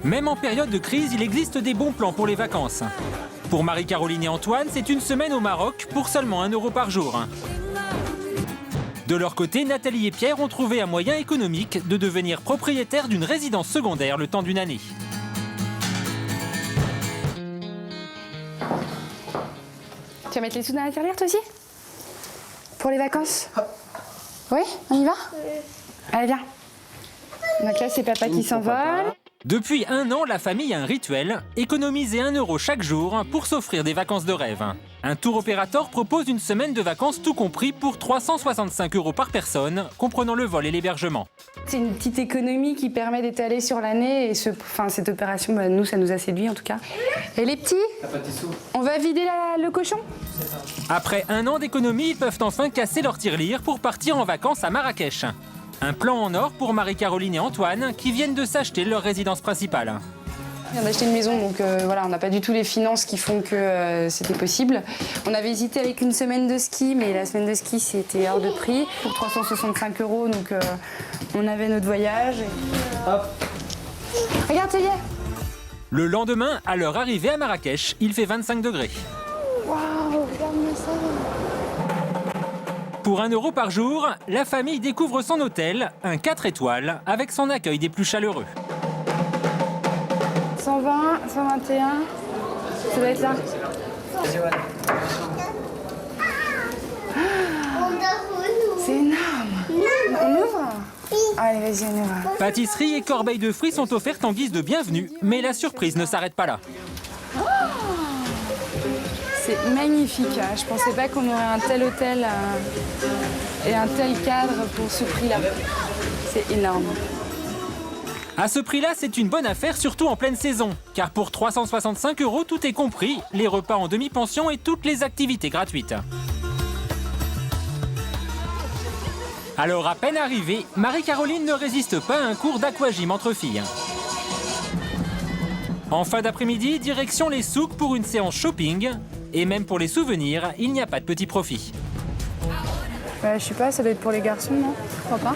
Même en période de crise, il existe des bons plans pour les vacances. Pour Marie-Caroline et Antoine, c'est une semaine au Maroc pour seulement 1 € par jour. De leur côté, Nathalie et Pierre ont trouvé un moyen économique de devenir propriétaires d'une résidence secondaire le temps d'une année. Tu vas mettre les sous dans la tirelire toi aussi? Pour les vacances? Oui, on y va? Allez, viens. Donc là, c'est papa qui s'envole. Depuis 1 an, la famille a un rituel, économiser 1 € chaque jour pour s'offrir des vacances de rêve. Un tour opérateur propose une semaine de vacances tout compris pour 365 € par personne, comprenant le vol et l'hébergement. C'est une petite économie qui permet d'étaler sur l'année et cette opération, nous, ça nous a séduit en tout cas. Et les petits, on va vider le cochon? Après 1 an d'économie, ils peuvent enfin casser leur tirelire pour partir en vacances à Marrakech. Un plan en or pour Marie-Caroline et Antoine qui viennent de s'acheter leur résidence principale. On vient d'acheter une maison, donc voilà, on n'a pas du tout les finances qui font que c'était possible. On avait hésité avec une semaine de ski, mais la semaine de ski, c'était hors de prix. Pour 365 €, donc on avait notre voyage. Hop. Regarde, ça y est. Le lendemain, à leur arrivée à Marrakech, il fait 25 degrés. Waouh, regarde-moi ça. Pour 1 € par jour, la famille découvre son hôtel, un 4 étoiles, avec son accueil des plus chaleureux. 120, 121, ça doit être là. C'est énorme. On ouvre? Allez, vas-y, on ouvre. Pâtisserie et corbeilles de fruits sont offertes en guise de bienvenue, mais la surprise ne s'arrête pas là. C'est magnifique. Je pensais pas qu'on aurait un tel hôtel et un tel cadre pour ce prix-là. C'est énorme. À ce prix-là, c'est une bonne affaire, surtout en pleine saison. Car pour 365 €, tout est compris, les repas en demi-pension et toutes les activités gratuites. Alors, à peine arrivée, Marie-Caroline ne résiste pas à un cours d'aquagym entre filles. En fin d'après-midi, direction les souks pour une séance shopping. Et même pour les souvenirs, il n'y a pas de petit profit. Je sais pas, ça doit être pour les garçons, non? Je crois pas.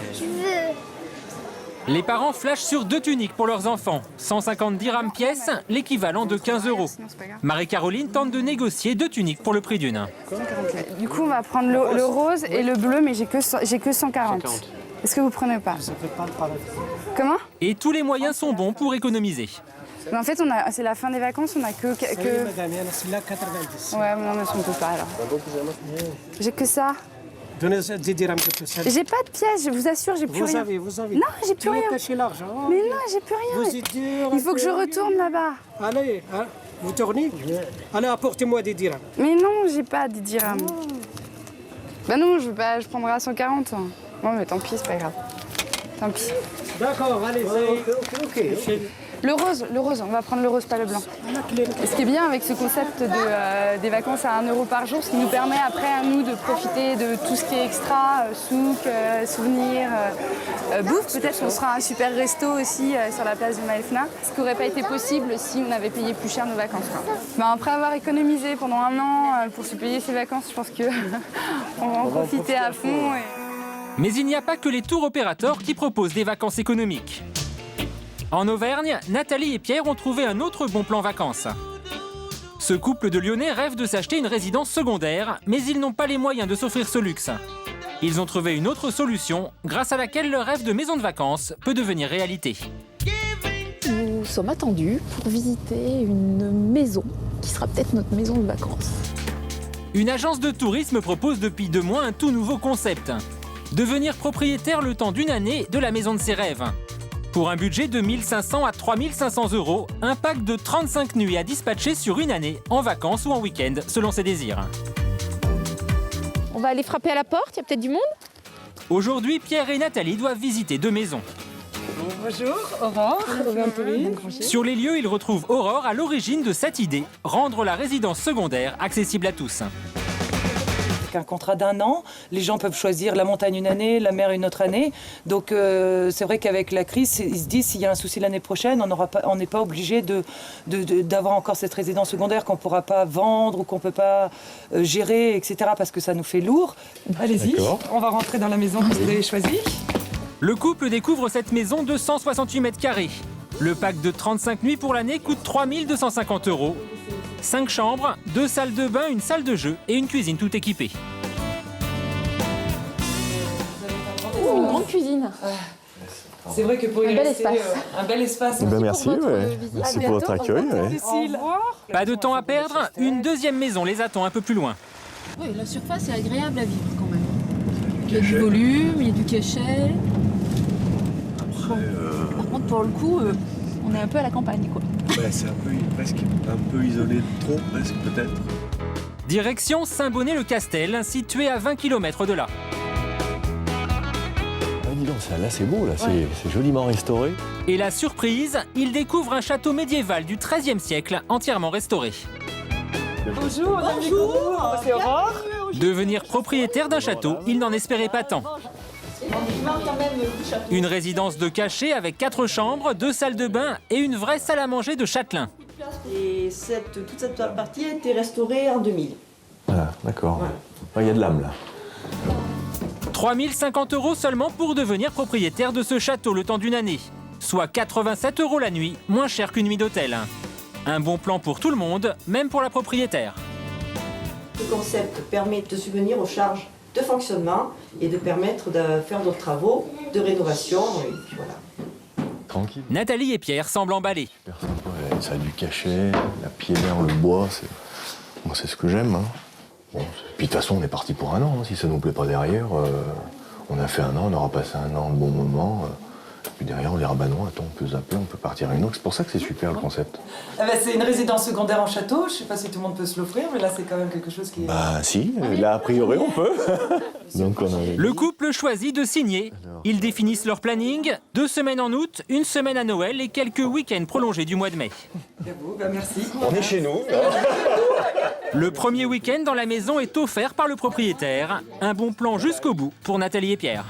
Les parents flashent sur 2 tuniques pour leurs enfants. 150 dirhams pièce, l'équivalent de 15 €. Marie-Caroline tente de négocier 2 tuniques pour le prix d'une. Du coup, on va prendre le rose et le bleu, mais j'ai que 140. Est-ce que vous prenez pas? Comment? Et tous les moyens sont bons pour économiser. Mais en fait, c'est la fin des vacances, on a que... Ouais, mais non, mais on peut pas alors. J'ai que ça. Donnez 10 dirhams de tout ça. J'ai pas de pièces, je vous assure, j'ai plus rien. Vous avez. Non, j'ai plus rien. Caché l'argent. Mais non, j'ai plus rien. Vous êtes dur. Il faut que je retourne là-bas. Allez, hein, vous tournez. Allez, apportez-moi des dirhams. Mais non, j'ai pas des dirhams. Bah non, je prendrai à 140. Bon, mais tant pis, c'est pas grave. Tant pis. D'accord, allez, ok. Le rose, on va prendre le rose, pas le blanc. Et ce qui est bien avec ce concept des vacances à 1 € par jour, ce qui nous permet après à nous de profiter de tout ce qui est extra, souk, souvenirs, bouffe. Peut-être qu'on sera un super resto aussi sur la place de Maefna, ce qui n'aurait pas été possible si on avait payé plus cher nos vacances. Ben, après avoir économisé pendant 1 an pour se payer ses vacances, je pense qu'on va en profiter à fond. Mais il n'y a pas que les tours opérateurs qui proposent des vacances économiques. En Auvergne, Nathalie et Pierre ont trouvé un autre bon plan vacances. Ce couple de Lyonnais rêve de s'acheter une résidence secondaire, mais ils n'ont pas les moyens de s'offrir ce luxe. Ils ont trouvé une autre solution, grâce à laquelle leur rêve de maison de vacances peut devenir réalité. Nous sommes attendus pour visiter une maison qui sera peut-être notre maison de vacances. Une agence de tourisme propose depuis 2 mois un tout nouveau concept. Devenir propriétaire le temps d'une année de la maison de ses rêves. Pour un budget de 1 500 à 3 500 €, un pack de 35 nuits à dispatcher sur une année, en vacances ou en week-end, selon ses désirs. On va aller frapper à la porte, il y a peut-être du monde? Aujourd'hui, Pierre et Nathalie doivent visiter 2 maisons. Bonjour, Aurore. Sur les lieux, ils retrouvent Aurore à l'origine de cette idée, rendre la résidence secondaire accessible à tous. Un contrat d'1 an, les gens peuvent choisir la montagne une année, la mer une autre année. Donc c'est vrai qu'avec la crise, ils se disent s'il y a un souci l'année prochaine, on n'est pas obligé d'avoir encore cette résidence secondaire qu'on ne pourra pas vendre ou qu'on ne peut pas gérer, etc. parce que ça nous fait lourd. Allez-y, on va rentrer dans la maison que vous avez choisie. Le couple découvre cette maison de 168 mètres carrés. Le pack de 35 nuits pour l'année coûte 3 250 €. 5 chambres, 2 salles de bain, une salle de jeu et une cuisine tout équipée. Une grande cuisine. C'est vrai que pour y Un bel rester, espace. un bel espace. Ben merci, votre ouais. visite. Merci À pour votre bientôt. accueil. ouais. Cécile. Pas de temps à perdre, une deuxième maison les attend un peu plus loin. Oui, la surface est agréable à vivre quand même. Il y a du volume, il y a du cachet. Par contre, pour le coup, on est un peu à la campagne, quoi. Ouais, c'est presque un peu isolé de trop, presque peut-être. Direction Saint-Bonnet-le-Castel, situé à 20 km de là. Ah, dis donc, là c'est beau, là, c'est joliment restauré. Et la surprise, il découvre un château médiéval du XIIIe siècle entièrement restauré. Bonjour, c'est Aurore. Devenir propriétaire d'un château, il n'en espérait pas tant. Une résidence de cachet avec 4 chambres, 2 salles de bain et une vraie salle à manger de châtelain. Et toute cette partie a été restaurée en 2000. Voilà, d'accord. Il y a de l'âme, là. 3 050 € seulement pour devenir propriétaire de ce château le temps d'une année. Soit 87 € la nuit, moins cher qu'une nuit d'hôtel. Un bon plan pour tout le monde, même pour la propriétaire. Ce concept permet de subvenir aux charges de fonctionnement et de permettre de faire d'autres travaux, de rénovation, et puis voilà. Tranquille. Nathalie et Pierre semblent emballés. Super sympa. Ça a du cachet, la pierre, le bois, moi c'est ce que j'aime. Hein. Bon, puis de toute façon, on est parti pour un an. Hein. Si ça nous plaît pas derrière, on a fait un an, on aura passé un an de bon moment. Puis derrière, on dira bah non, attends, on peut zapper, on peut partir à une autre. C'est pour ça que c'est super le concept. Ah bah, c'est une résidence secondaire en château. Je sais pas si tout le monde peut se l'offrir, mais là c'est quand même quelque chose qui est. Bah si, là a priori on peut. Donc on a... Le couple choisit de signer. Ils définissent leur planning, 2 semaines en août, 1 semaine à Noël et quelques week-ends prolongés du mois de mai. C'est beau, bah merci. On est chez nous. Le premier week-end dans la maison est offert par le propriétaire. Un bon plan jusqu'au bout pour Nathalie et Pierre.